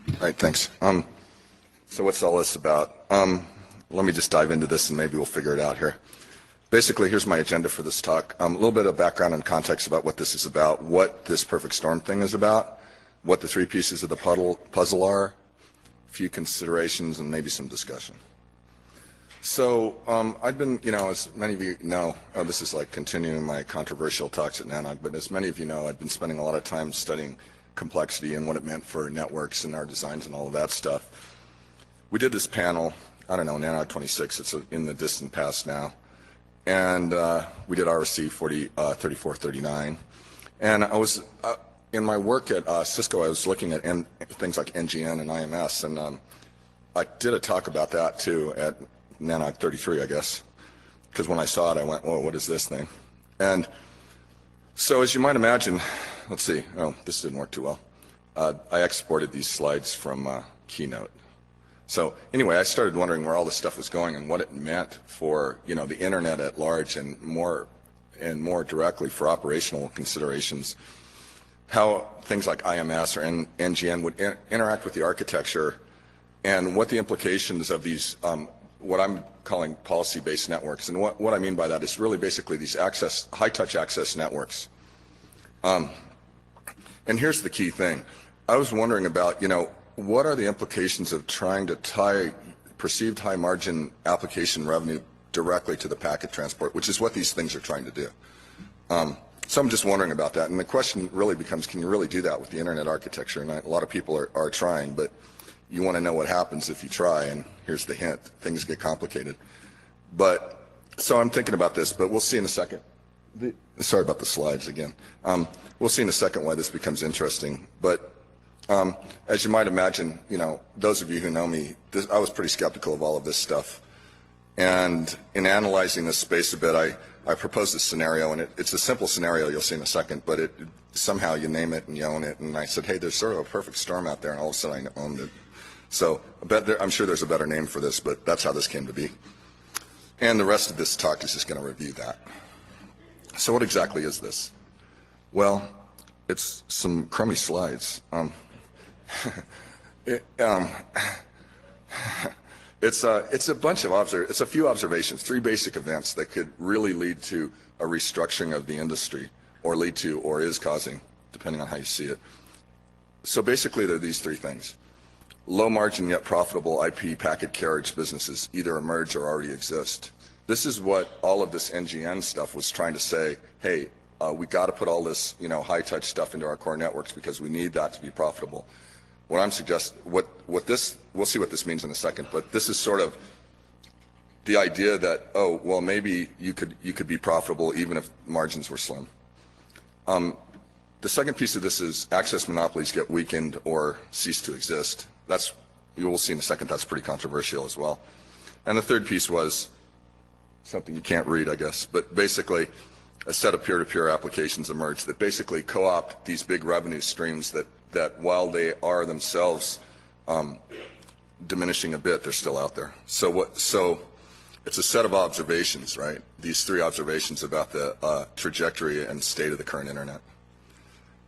All right, thanks. So what's all this about? Let me just dive into this and maybe we'll figure it out here. Basically, here's my agenda for this talk. A little bit of background and context about what this is about, what this perfect storm thing is about, what the three pieces of the puzzle are, a few considerations, and maybe some discussion. So I've been, as many of you know, this is like continuing my controversial talks at NANOG, but as many of you know, I've been spending a lot of time studying complexity and what it meant for networks and our designs and all of that stuff. We did this panel, I don't know, NANOG 26, it's in the distant past now, and we did RSC 3439. And I was, in my work at Cisco, I was looking at things like NGN and IMS, and I did a talk about that too at NANOG 33, I guess, because when I saw it, I went, whoa, what is this thing? And so as you might imagine, let's see, oh, this didn't work too well. I exported these slides from Keynote. So anyway, I started wondering where all this stuff was going and what it meant for, the internet at large and more directly for operational considerations, how things like IMS or NGN would interact with the architecture and what the implications of these what I'm calling policy-based networks. And what I mean by that is really basically these high-touch access networks. And here's the key thing. I was wondering about, what are the implications of trying to tie perceived high-margin application revenue directly to the packet transport, which is what these things are trying to do. So I'm just wondering about that. And the question really becomes, can you really do that with the internet architecture? And a lot of people are trying, but you want to know what happens if you try, and here's the hint, things get complicated. But, so I'm thinking about this, but we'll see in a second. Sorry about the slides again. We'll see in a second why this becomes interesting. But as you might imagine, those of you who know me, I was pretty skeptical of all of this stuff. And in analyzing this space a bit, I proposed this scenario, and it's a simple scenario you'll see in a second, but somehow you name it and you own it. And I said, hey, there's sort of a perfect storm out there, and all of a sudden I owned it. So I'm sure there's a better name for this, but that's how this came to be. And the rest of this talk is just going to review that. So what exactly is this? Well, it's some crummy slides. It's a bunch of it's a few observations, three basic events that could really lead to a restructuring of the industry, or lead to, or is causing, depending on how you see it. So basically, there are these three things. Low margin yet profitable IP packet carriage businesses either emerge or already exist. This is what all of this NGN stuff was trying to say. Hey, we got to put all this, high touch stuff into our core networks because we need that to be profitable. What I'm suggesting, we'll see what this means in a second, but this is sort of the idea that, oh, well, maybe you could be profitable even if margins were slim. The second piece of this is access monopolies get weakened or cease to exist. You will see in a second, that's pretty controversial as well. And the third piece was something you can't read, I guess, but basically a set of peer-to-peer applications emerged that basically co-opt these big revenue streams that while they are themselves diminishing a bit, they're still out there. So it's a set of observations, right? These three observations about the trajectory and state of the current internet.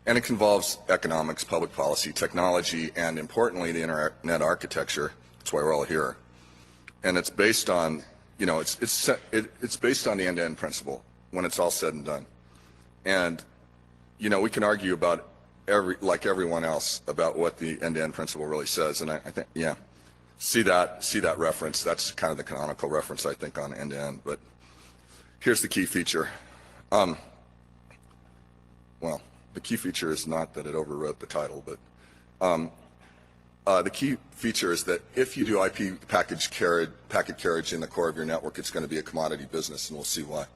And it involves economics, public policy, technology, and importantly, the internet architecture. That's why we're all here. And it's based on, it's based on the end-to-end principle when it's all said and done. And, we can argue about like everyone else about what the end-to-end principle really says. And I think, yeah, see that reference. That's kind of the canonical reference, I think, on end-to-end. But here's the key feature. Well, the key feature is not that it overwrote the title, but the key feature is that if you do IP packet carriage in the core of your network, it's going to be a commodity business, and we'll see why.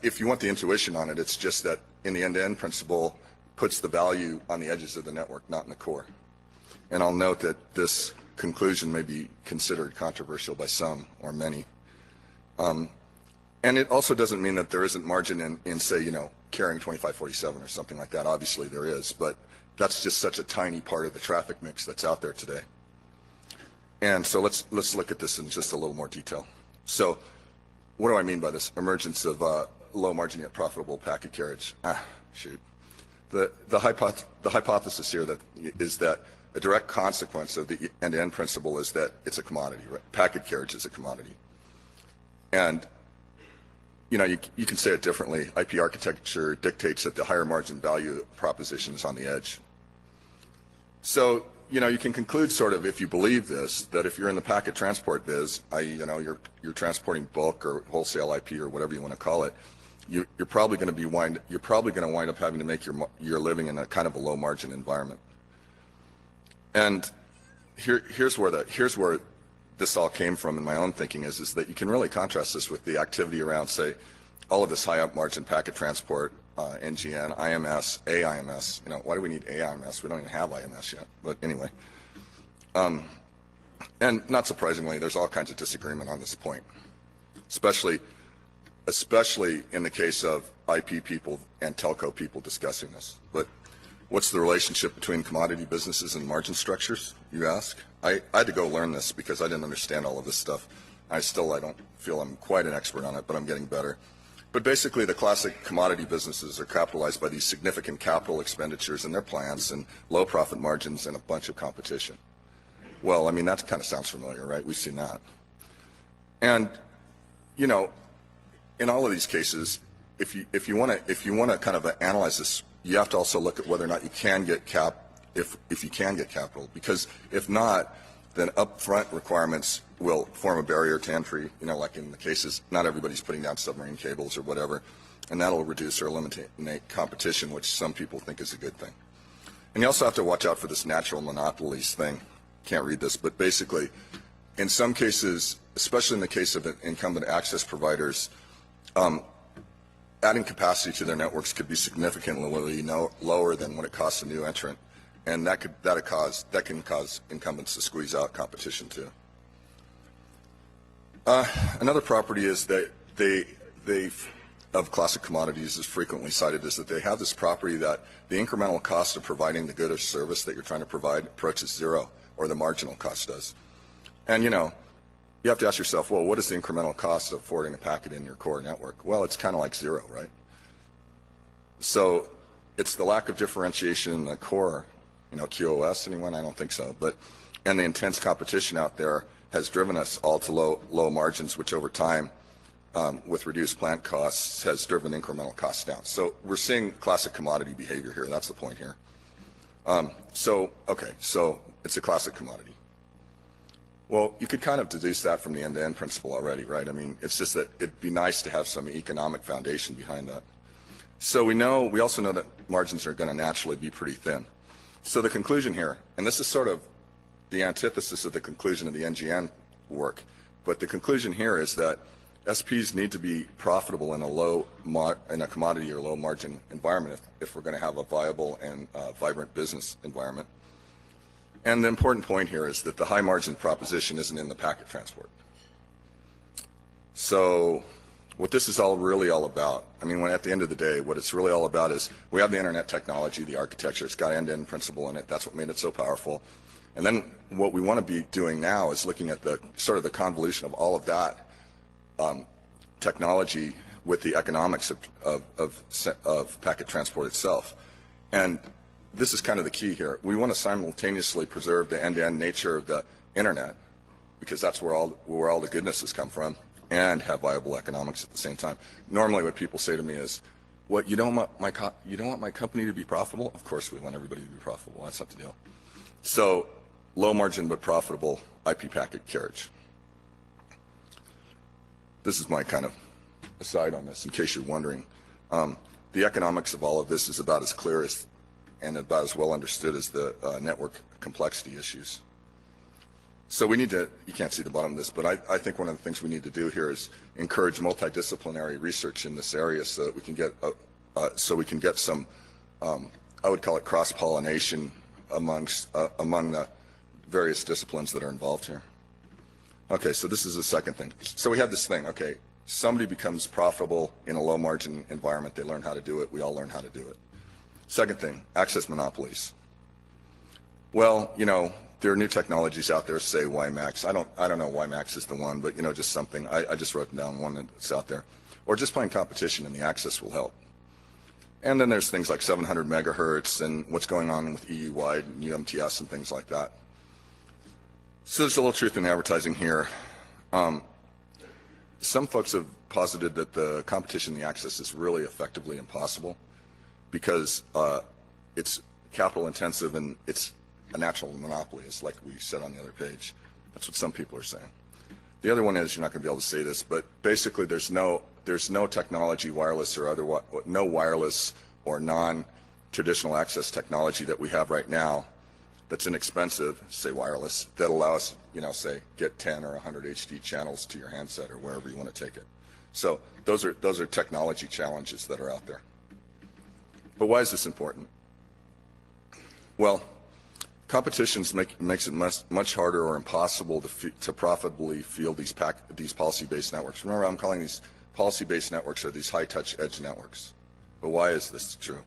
If you want the intuition on it, it's just that in the end-to-end principle puts the value on the edges of the network, not in the core. And I'll note that this conclusion may be considered controversial by some or many. And it also doesn't mean that there isn't margin in say, carrying 2547 or something like that. Obviously there is, but that's just such a tiny part of the traffic mix that's out there today. And so let's look at this in just a little more detail. So what do I mean by this emergence of low margin yet profitable packet carriage? Shoot. The hypothesis here is that a direct consequence of the end-to-end principle is that it's a commodity, right? Packet carriage is a commodity. And you can say it differently. IP architecture dictates that the higher margin value proposition is on the edge. So, you can conclude sort of, if you believe this, that if you're in the packet transport biz, i.e., you're transporting bulk or wholesale IP or whatever you want to call it, you're probably going to wind up having to make your living in a kind of a low margin environment. And here's where this all came from in my own thinking is that you can really contrast this with the activity around, say, all of this high up margin packet transport, NGN, IMS, AIMS. Why do we need AIMS? We don't even have IMS yet. But anyway, and not surprisingly, there's all kinds of disagreement on this point, especially in the case of IP people and telco people discussing this. But what's the relationship between commodity businesses and margin structures, you ask? I had to go learn this because I didn't understand all of this stuff. I don't feel I'm quite an expert on it, but I'm getting better. But basically, the classic commodity businesses are capitalized by these significant capital expenditures in their plants and low profit margins and a bunch of competition. Well, I mean, that kind of sounds familiar, right? We've seen that. And, in all of these cases, if you want to kind of analyze this, you have to also look at whether or not you can get if you can get capital, because if not, then upfront requirements will form a barrier to entry. Like in the cases, not everybody's putting down submarine cables or whatever, and that'll reduce or eliminate competition, which some people think is a good thing. And you also have to watch out for this natural monopolies thing. Can't read this, but basically, in some cases, especially in the case of incumbent access providers, adding capacity to their networks could be significantly lower than what it costs a new entrant, and that can cause incumbents to squeeze out competition too. Another property is that of classic commodities is frequently cited is that they have this property that the incremental cost of providing the good or service that you're trying to provide approaches zero, or the marginal cost does. And you have to ask yourself, well, what is the incremental cost of forwarding a packet in your core network? Well, it's kind of like zero, right? So it's the lack of differentiation in the core, QoS, anyone? I don't think so. And the intense competition out there has driven us all to low margins, which over time, with reduced plant costs, has driven incremental costs down. So we're seeing classic commodity behavior here. That's the point here. So it's a classic commodity. Well, you could kind of deduce that from the end-to-end principle already, right? I mean, it's just that it'd be nice to have some economic foundation behind that. So we also know that margins are going to naturally be pretty thin. So the conclusion here, and this is sort of the antithesis of the conclusion of the NGN work, but the conclusion here is that SPs need to be profitable in a commodity or low margin environment if we're going to have a viable and vibrant business environment. And the important point here is that the high margin proposition isn't in the packet transport. So what this is really all about, I mean, at the end of the day, what it's really all about is we have the internet technology, the architecture, it's got end-to-end principle in it. That's what made it so powerful. And then what we want to be doing now is looking at the sort of the convolution of all of that technology with the economics of packet transport itself. And this is kind of the key here. We want to simultaneously preserve the end-to-end nature of the internet, because that's where all the goodness has come from, and have viable economics at the same time. Normally what people say to me is, what, you don't want my company to be profitable? Of course we want everybody to be profitable. That's not the deal. So low margin but profitable IP packet carriage. This is my kind of aside on this, in case you're wondering. The economics of all of this is about as clear as and about as well understood as the network complexity issues. So we need to, you can't see the bottom of this, but I think one of the things we need to do here is encourage multidisciplinary research in this area so that we can get some, I would call it cross-pollination among the various disciplines that are involved here. Okay, so this is the second thing. So we have this thing, okay, somebody becomes profitable in a low margin environment, they learn how to do it, we all learn how to do it. Second thing, access monopolies. Well, there are new technologies out there, say WiMAX. I don't know WiMAX is the one, but just something. I just wrote down one that's out there. Or just plain competition in the access will help. And then there's things like 700 megahertz and what's going on with EU-wide and UMTS and things like that. So there's a little truth in advertising here. Some folks have posited that the competition in the access is really effectively impossible because it's capital intensive and it's a natural monopoly, it's like we said on the other page. That's what some people are saying. The other one is, you're not going to be able to say this, but basically there's no technology, wireless or no wireless or non-traditional access technology that we have right now that's inexpensive, say wireless, that allows, say, get 10 or 100 HD channels to your handset or wherever you want to take it. So those are technology challenges that are out there. But why is this important? Well, competition makes it much harder or impossible to profitably field these policy-based networks. Remember, I'm calling these policy-based networks are these high-touch edge networks. But why is this true?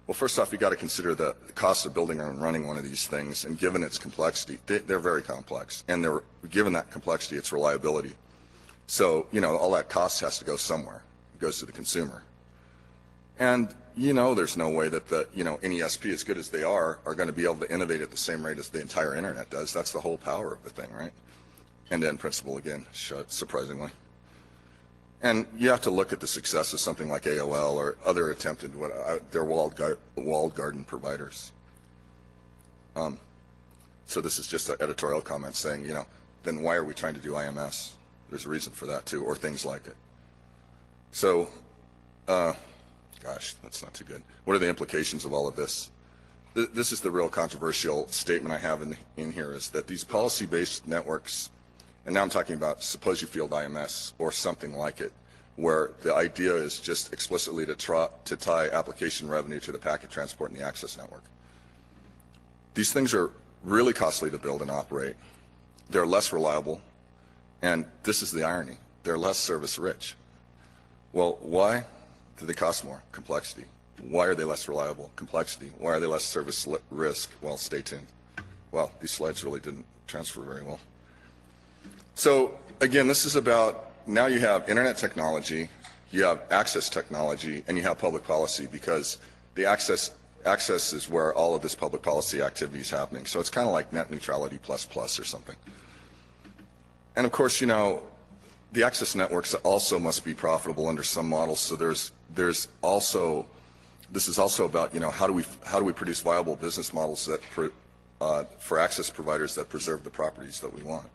Well, first off, you've got to consider the cost of building and running one of these things, and given its complexity, they're very complex, and given that complexity, its reliability. So, all that cost has to go somewhere. It goes to the consumer. And, there's no way that NESP, as good as they are going to be able to innovate at the same rate as the entire internet does. That's the whole power of the thing, right? End-to-end principle again, surprisingly. And you have to look at the success of something like AOL or other attempted, they're walled garden providers. So this is just an editorial comment saying, then why are we trying to do IMS? There's a reason for that too, or things like it. So, gosh, that's not too good. What are the implications of all of this? This is the real controversial statement I have in here, is that these policy-based networks, and now I'm talking about, suppose you field IMS or something like it, where the idea is just explicitly to tie application revenue to the packet transport and the access network. These things are really costly to build and operate. They're less reliable, and this is the irony, they're less service rich. Well, why do they cost more? Complexity. Why are they less reliable? Complexity. Why are they less service risk? Well, stay tuned. Well, these slides really didn't transfer very well. So again, this is about, now you have internet technology, you have access technology, and you have public policy, because the access is where all of this public policy activity is happening. So it's kind of like net neutrality plus or something. And of course, the access networks also must be profitable under some models. So there's also, this is also about, how do we produce viable business models that for access providers that preserve the properties that we want.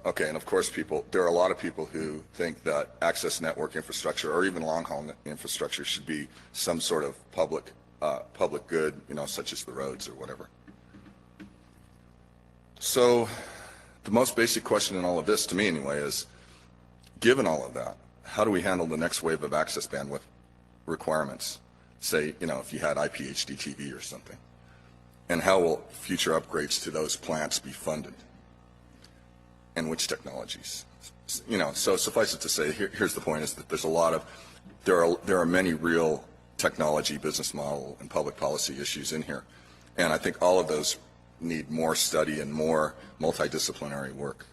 Okay, and of course there are a lot of people who think that access network infrastructure or even long-haul infrastructure should be some sort of public good, such as the roads or whatever. So the most basic question in all of this, to me anyway, is, given all of that, how do we handle the next wave of access bandwidth requirements? Say, if you had IPHD-TV or something. And how will future upgrades to those plants be funded? And which technologies? So suffice it to say, here's the point, is that there's a lot of, there are many real technology, business model, and public policy issues in here. And I think all of those need more study and more multidisciplinary work.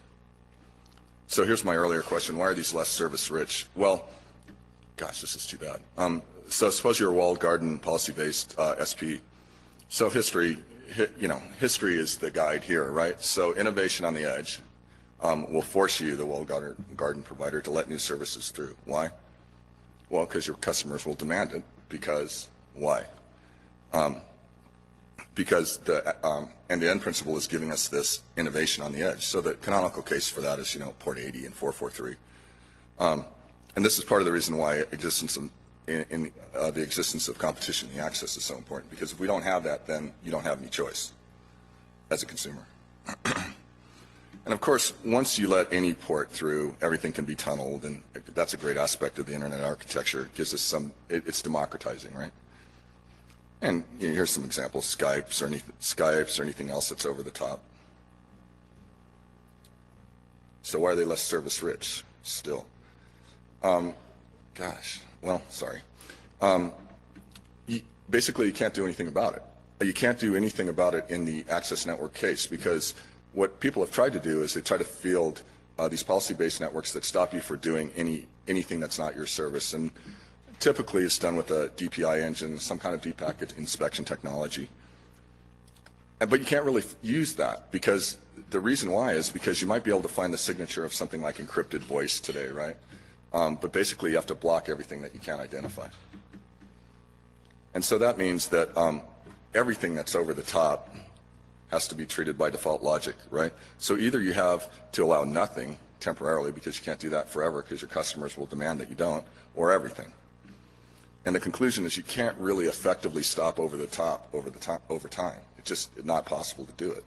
So here's my earlier question, why are these less service rich? Well, gosh, this is too bad. So suppose you're a walled garden policy-based SP. So history is the guide here, right? So innovation on the edge will force you, the walled garden provider, to let new services through. Why? Well, because your customers will demand it. Because why? Because the end-to-end principle is giving us this innovation on the edge. So the canonical case for that is, port 80 and 443. And this is part of the reason why the existence of competition in the access is so important, because if we don't have that, then you don't have any choice as a consumer. And of course, once you let any port through, everything can be tunneled, and that's a great aspect of the internet architecture. It gives us it's democratizing, right? And here's some examples, Skypes or anything else that's over the top. So why are they less service rich still? Gosh, well, sorry. Basically, you can't do anything about it. You can't do anything about it in the access network case, because what people have tried to do is they try to field these policy-based networks that stop you from doing anything that's not your service. And typically it's done with a DPI engine, some kind of deep packet inspection technology. But you can't really use that, because the reason why is because you might be able to find the signature of something like encrypted voice today, right? But basically you have to block everything that you can't identify. And so that means that everything that's over the top has to be treated by default logic, right? So either you have to allow nothing temporarily, because you can't do that forever because your customers will demand that you don't, or everything. And the conclusion is you can't really effectively stop over time. It's just not possible to do it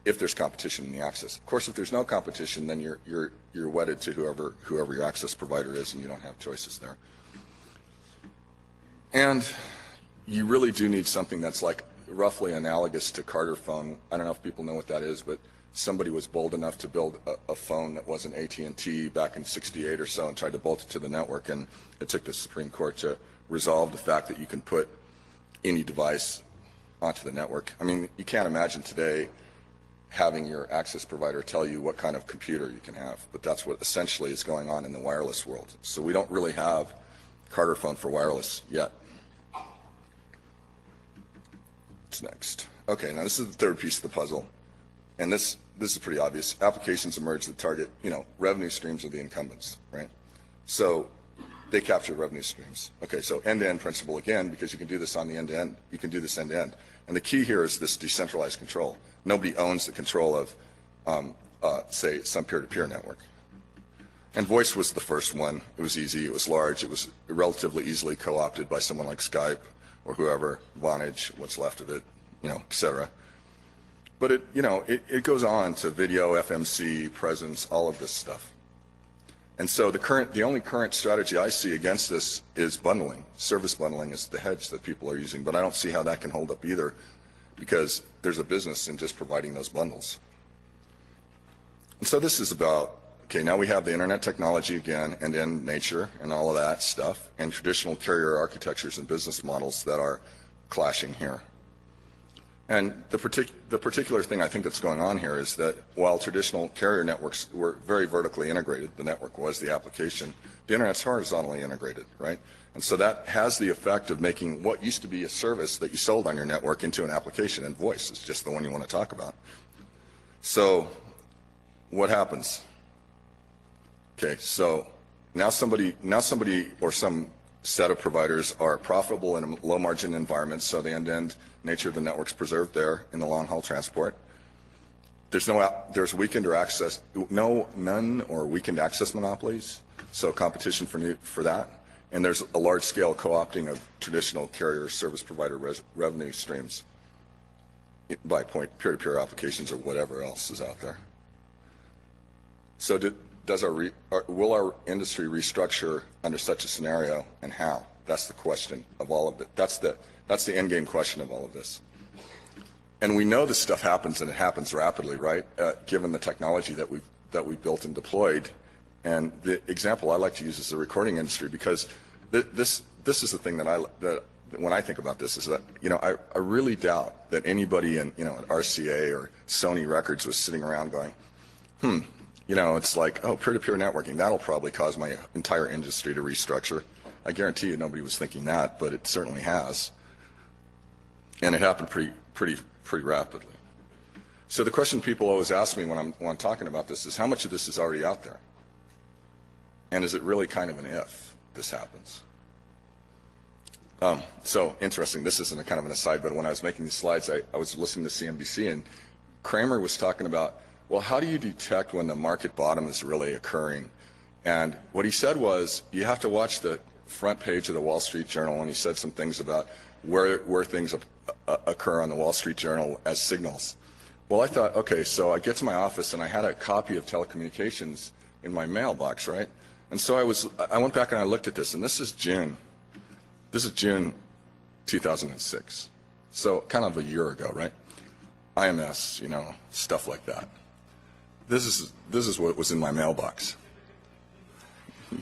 if there's competition in the access. Of course, if there's no competition, then you're wedded to whoever your access provider is, and you don't have choices there. And you really do need something that's like roughly analogous to Carter phone. I don't know if people know what that is, but somebody was bold enough to build a phone that wasn't AT&T back in '68 or so and tried to bolt it to the network, and it took the Supreme Court to resolve the fact that you can put any device onto the network. I mean, you can't imagine today having your access provider tell you what kind of computer you can have, but that's what essentially is going on in the wireless world. So we don't really have Carter phone for wireless yet. What's next? Okay, now this is the third piece of the puzzle, and this is pretty obvious. Applications emerge that target, revenue streams of the incumbents, right? So they capture revenue streams. Okay, so end-to-end principle again, because you can do this on the end-to-end. You can do this end-to-end. And the key here is this decentralized control. Nobody owns the control of, say, some peer-to-peer network. And voice was the first one. It was easy. It was large. It was relatively easily co-opted by someone like Skype or whoever, Vonage, what's left of it, et cetera. But it goes on to video, FMC, presence, all of this stuff. And so the only current strategy I see against this is bundling. Service bundling is the hedge that people are using, but I don't see how that can hold up either, because there's a business in just providing those bundles. And so this is about, okay, now we have the internet technology again, and in nature and all of that stuff, and traditional carrier architectures and business models that are clashing here. And the particular thing I think that's going on here is that while traditional carrier networks were very vertically integrated, the network was the application, the internet's horizontally integrated, right? And so that has the effect of making what used to be a service that you sold on your network into an application, and voice is just the one you want to talk about. So what happens? Okay, so now somebody or some set of providers are profitable in a low margin environment, so the end-to-end nature of the network's preserved there in the long haul transport. There's weakened or access, none or weakened access monopolies, so competition for that. And there's a large scale co-opting of traditional carrier service provider revenue streams by peer-to-peer applications or whatever else is out there. So will our industry restructure under such a scenario, and how? That's the question of all of it. That's the end game question of all of this. And we know this stuff happens, and it happens rapidly, right? Given the technology that we've built and deployed. And the example I like to use is the recording industry, because this is the thing that when I think about this is that I really doubt that anybody in at RCA or Sony Records was sitting around going, it's like, oh, peer-to-peer networking, that'll probably cause my entire industry to restructure. I guarantee you nobody was thinking that, but it certainly has. And it happened pretty rapidly. So the question people always ask me when I'm talking about this is, how much of this is already out there? And is it really kind of an if this happens? So interesting, this isn't a kind of an aside, but when I was making these slides, I was listening to CNBC, and Kramer was talking about, well, how do you detect when the market bottom is really occurring? And what he said was, you have to watch the front page of the Wall Street Journal, and he said some things about where things occur on the Wall Street Journal as signals. Well, I thought, okay, so I get to my office, and I had a copy of telecommunications in my mailbox, right? And so I went back and I looked at this, and this is June 2006. So kind of a year ago, right? IMS, stuff like that. This is what was in my mailbox.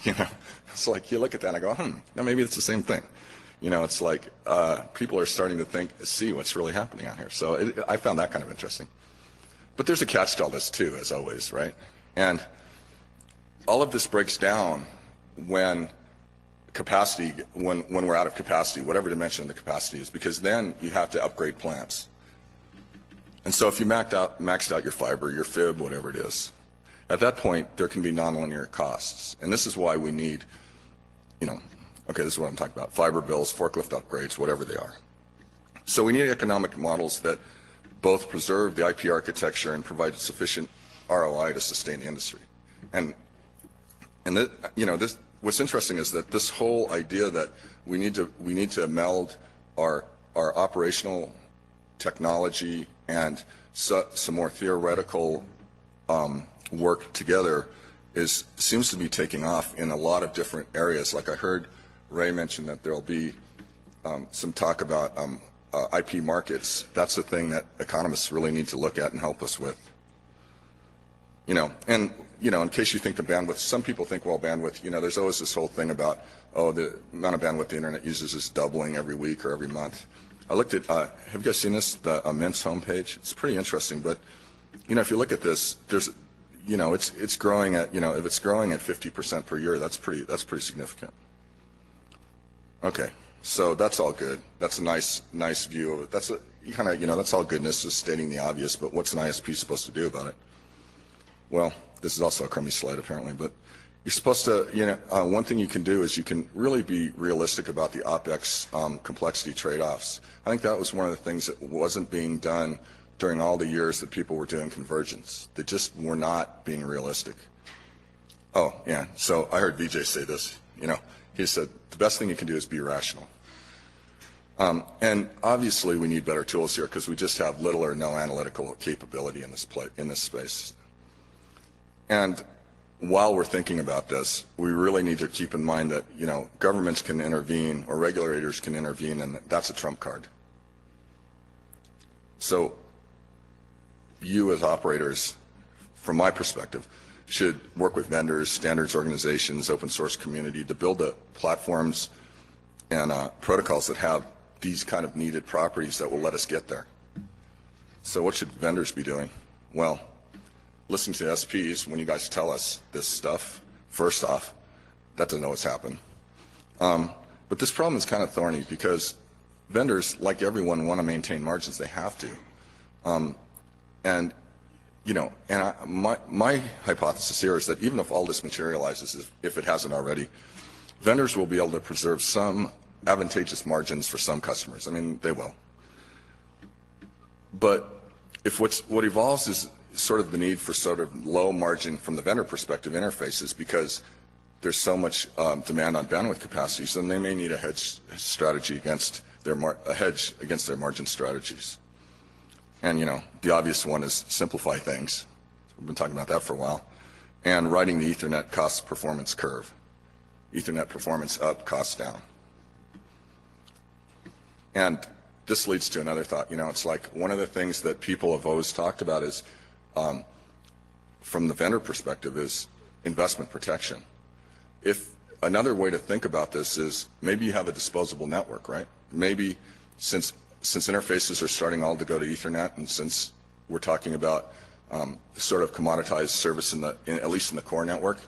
It's like you look at that and I go, now maybe it's the same thing. It's like people are starting to see what's really happening out here. So I found that kind of interesting. But there's a catch to all this too, as always, right? And all of this breaks down when capacity, when we're out of capacity, whatever dimension the capacity is, because then you have to upgrade plants. And so if you maxed out your fiber, your fib, whatever it is, at that point, there can be nonlinear costs. And this is why we need, okay, this is what I'm talking about, fiber bills, forklift upgrades, whatever they are. So we need economic models that both preserve the IP architecture and provide sufficient ROI to sustain the industry. And what's interesting is that this whole idea that we need to meld our operational technology and some more theoretical work together seems to be taking off in a lot of different areas. Like I heard Ray mention that there'll be some talk about IP markets. That's the thing that economists really need to look at and help us with. In case you think the bandwidth, some people think, well, bandwidth, there's always this whole thing about, oh, the amount of bandwidth the internet uses is doubling every week or every month. I looked at, have you guys seen this, the Mint's homepage? It's pretty interesting, but, if you look at this, there's, it's growing at, if it's growing at 50% per year, that's pretty significant. Okay, so that's all good. That's a nice view of it. That's that's all goodness, just stating the obvious, but what's an ISP supposed to do about it? Well, this is also a crummy slide apparently, but you're supposed to, one thing you can do is you can really be realistic about the OpEx complexity trade-offs. I think that was one of the things that wasn't being done during all the years that people were doing convergence. They just were not being realistic. Oh, yeah, so I heard Vijay say this, he said, the best thing you can do is be rational. And obviously we need better tools here because we just have little or no analytical capability in this space. And while we're thinking about this, we really need to keep in mind that, governments can intervene or regulators can intervene, and that's a trump card. So you as operators, from my perspective, should work with vendors, standards organizations, open source community to build the platforms and protocols that have these kind of needed properties that will let us get there. So what should vendors be doing? Well, listening to SPs when you guys tell us this stuff, first off, that doesn't always happen. But this problem is kind of thorny because vendors, like everyone, want to maintain margins. They have to. My hypothesis here is that even if all this materializes, if it hasn't already, vendors will be able to preserve some advantageous margins for some customers. I mean, they will. But if what evolves is sort of the need for sort of low margin from the vendor perspective interfaces because there's so much demand on bandwidth capacity, so then they may need a hedge strategy against their margin strategies. And the obvious one is simplify things. We've been talking about that for a while. And writing the Ethernet cost performance curve. Ethernet performance up, cost down. And this leads to another thought. It's like one of the things that people have always talked about is from the vendor perspective is investment protection. If another way to think about this is maybe you have a disposable network, right? Maybe since interfaces are starting all to go to Ethernet, and since we're talking about sort of commoditized service at least in the core network,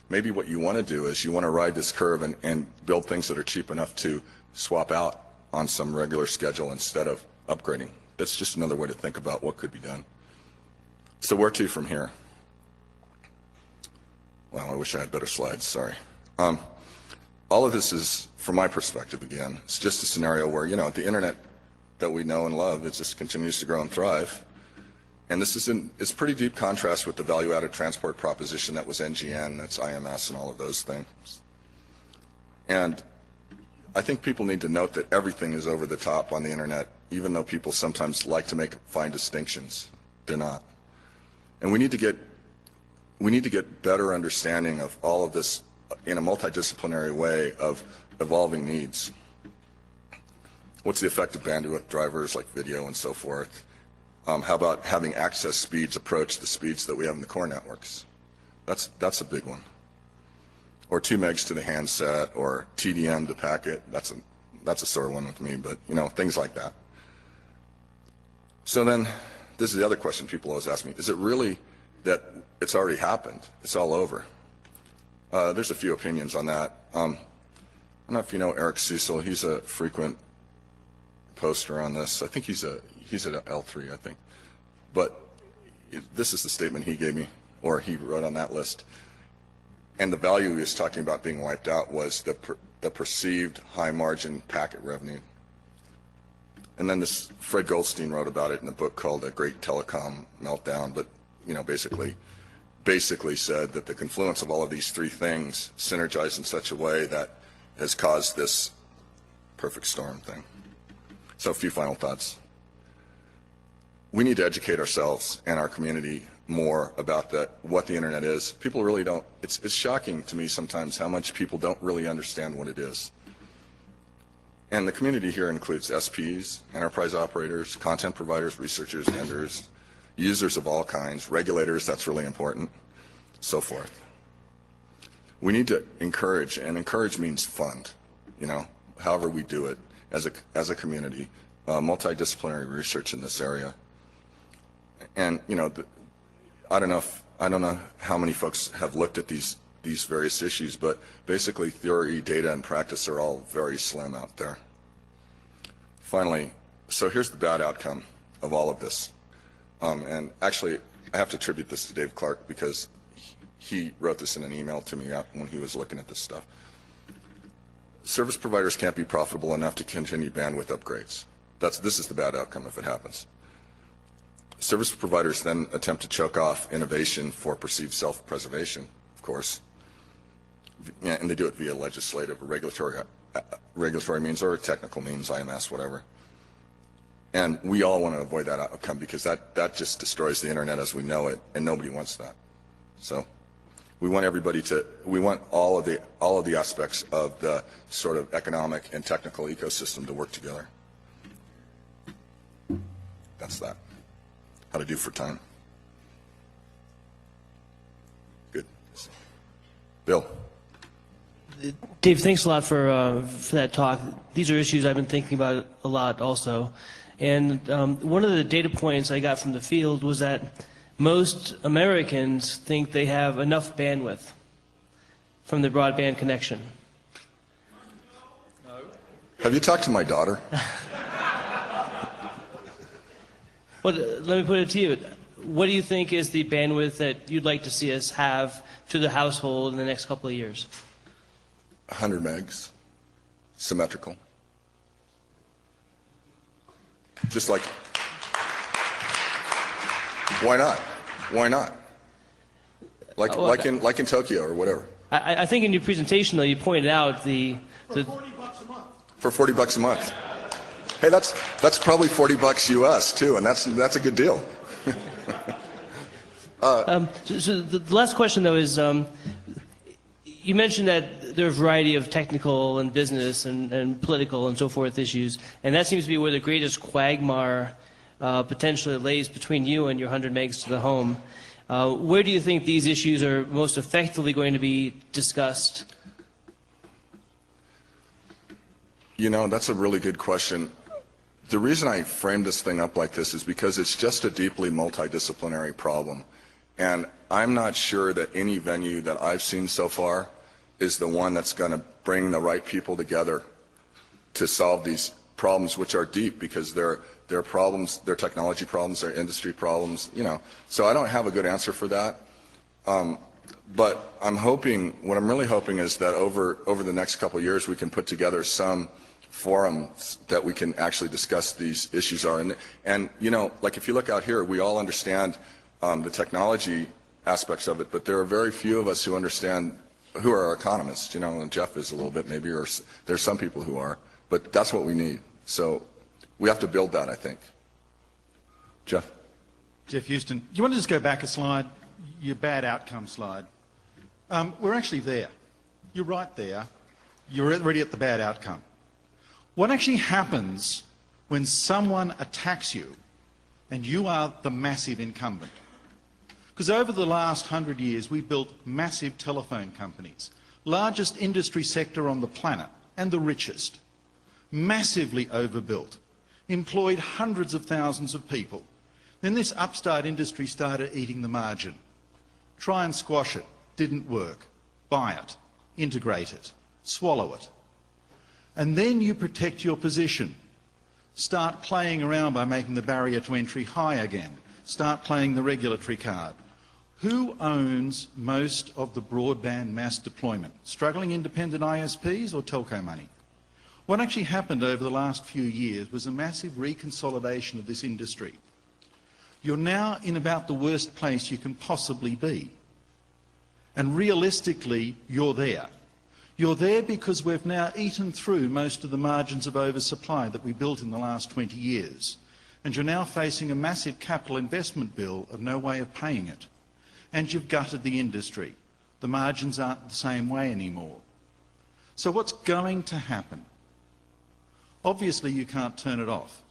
maybe what you want to do is you want to ride this curve and build things that are cheap enough to swap out on some regular schedule instead of upgrading. That's just another way to think about what could be done. So where to from here? Well, I wish I had better slides, sorry. All of this is, from my perspective again, it's just a scenario where, the internet that we know and love, it just continues to grow and thrive. And this is it's pretty deep contrast with the value-added transport proposition that was NGN, that's IMS and all of those things. And I think people need to note that everything is over the top on the internet, even though people sometimes like to make fine distinctions. They're not. And we need to get better understanding of all of this in a multidisciplinary way of evolving needs. What's the effect of bandwidth drivers like video and so forth? How about having access speeds approach the speeds that we have in the core networks? That's a big one. Or 2 megs to the handset, or TDM to packet. That's a sore one with me, but things like that. So then, this is the other question people always ask me: is it really that it's already happened? It's all over. There's a few opinions on that. don't know if you know Eric Cecil. He's a frequent poster on this. I think he's at L3, I think. But this is the statement he gave me, or he wrote on that list. And the value he was talking about being wiped out was the perceived high margin packet revenue. And then this Fred Goldstein wrote about it in a book called A Great Telecom Meltdown, but basically said that the confluence of all of these three things synergized in such a way that has caused this perfect storm thing. So a few final thoughts. We need to educate ourselves and our community more about what the internet is. People really don't, it's shocking to me sometimes how much people don't really understand what it is. And the community here includes SPs, enterprise operators, content providers, researchers, vendors, users of all kinds, regulators, that's really important, so forth. We need to encourage, and encourage means fund, however we do it as a community, multidisciplinary research in this area. And, I don't know how many folks have looked at these various issues, but basically theory, data, and practice are all very slim out there. Finally, so here's the bad outcome of all of this. And actually, I have to attribute this to Dave Clark because he wrote this in an email to me when he was looking at this stuff. Service providers can't be profitable enough to continue bandwidth upgrades. This is the bad outcome if it happens. Service providers then attempt to choke off innovation for perceived self-preservation, of course, and they do it via legislative or regulatory means or technical means, IMS, whatever. And we all want to avoid that outcome because that just destroys the internet as we know it, and nobody wants that. So we want we want all of the aspects of the sort of economic and technical ecosystem to work together. That's that. How to do for time. Good. Bill. Dave, thanks a lot for that talk. These are issues I've been thinking about a lot also. And one of the data points I got from the field was that most Americans think they have enough bandwidth from the broadband connection. No. Have you talked to my daughter? Well, let me put it to you. What do you think is the bandwidth that you'd like to see us have to the household in the next couple of years? 100 megs, symmetrical. Just like, why not? Why not? Like in Tokyo or whatever. I think in your presentation, though, you pointed out for $40 a month. For $40 a month. Hey, that's probably $40 US too, and that's a good deal. So the last question, though, is you mentioned that there are a variety of technical and business and political and so forth issues, and that seems to be where the greatest quagmire potentially lays between you and your 100 megs to the home. Where do you think these issues are most effectively going to be discussed? That's a really good question. The reason I framed this thing up like this is because it's just a deeply multidisciplinary problem. And I'm not sure that any venue that I've seen so far is the one that's going to bring the right people together to solve these problems, which are deep because they're problems, they're technology problems, they're industry problems, So I don't have a good answer for that. But what I'm really hoping is that over the next couple of years, we can put together some forums that we can actually discuss these issues are. And like if you look out here, we all understand the technology aspects of it, but there are very few of us who understand, who are economists, and Jeff is a little bit maybe, or there's some people who are, but that's what we need. So we have to build that, I think. Jeff? Jeff Houston, do you want to just go back a slide, your bad outcome slide? We're actually there. You're right there. You're already at the bad outcome. What actually happens when someone attacks you and you are the massive incumbent? Because over the last 100 years, we've built massive telephone companies, largest industry sector on the planet and the richest, massively overbuilt, employed hundreds of thousands of people. Then this upstart industry started eating the margin. Try and squash it. Didn't work. Buy it. Integrate it. Swallow it. And then you protect your position. Start playing around by making the barrier to entry high again. Start playing the regulatory card. Who owns most of the broadband mass deployment? Struggling independent ISPs or telco money? What actually happened over the last few years was a massive reconsolidation of this industry. You're now in about the worst place you can possibly be. And realistically, you're there. You're there because we've now eaten through most of the margins of oversupply that we built in the last 20 years. And you're now facing a massive capital investment bill of no way of paying it. And you've gutted the industry. The margins aren't the same way anymore. So what's going to happen? Obviously, you can't turn it off.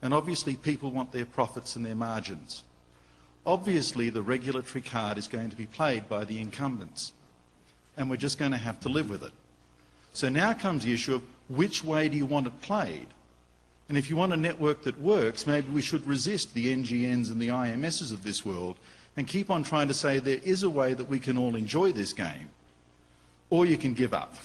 And obviously, people want their profits and their margins. Obviously, the regulatory card is going to be played by the incumbents. And we're just going to have to live with it. So now comes the issue of which way do you want it played? And if you want a network that works, maybe we should resist the NGNs and the IMSs of this world and keep on trying to say there is a way that we can all enjoy this game, or you can give up.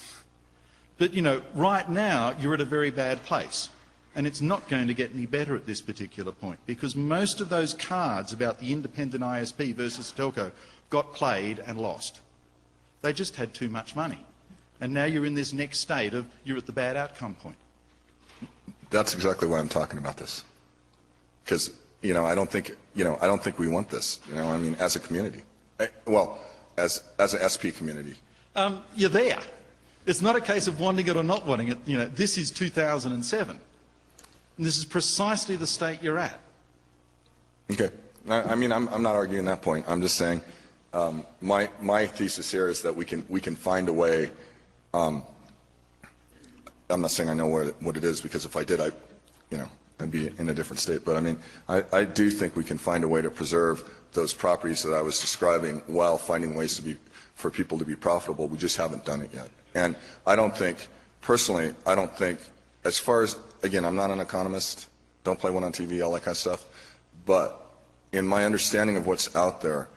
But, you know, right now, you're at a very bad place. And it's not going to get any better at this particular point, because most of those cards about the independent ISP versus telco got played and lost. They just had too much money. And now you're in this next state of you're at the bad outcome point. That's exactly why I'm talking about this. Because, I don't think we want this, I mean, as a community. Well, as an SP community. You're there. It's not a case of wanting it or not wanting it. This is 2007. And this is precisely the state you're at. Okay. I mean, I'm not arguing that point. I'm just saying my thesis here is that we can find a way. I'm not saying I know what it is, because if I did, I'd be in a different state. But I mean, I do think we can find a way to preserve those properties that I was describing while finding ways for people to be profitable. We just haven't done it yet. And personally, I don't think, as far as, again, I'm not an economist, don't play one on TV, all that kind of stuff, but in my understanding of what's out there,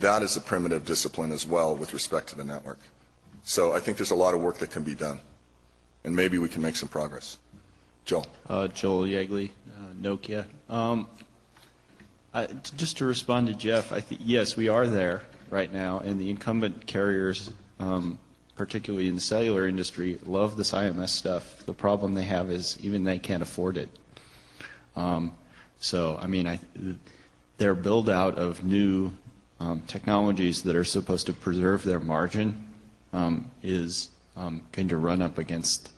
that is a primitive discipline as well with respect to the network. So I think there's a lot of work that can be done, and maybe we can make some progress. Joel. Joel Yegley, Nokia. Just to respond to Jeff, I think, yes, we are there right now, and the incumbent carriers, particularly in the cellular industry, love this IMS stuff. The problem they have is even they can't afford it. So, I mean, their build out of new technologies that are supposed to preserve their margin is going to run up against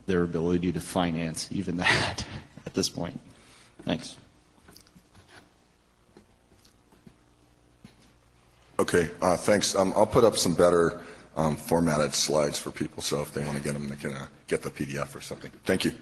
their ability to finance even that at this point. Thanks. Okay, thanks. I'll put up some better formatted slides for people, so if they want to get them, they can get the PDF or something. Thank you.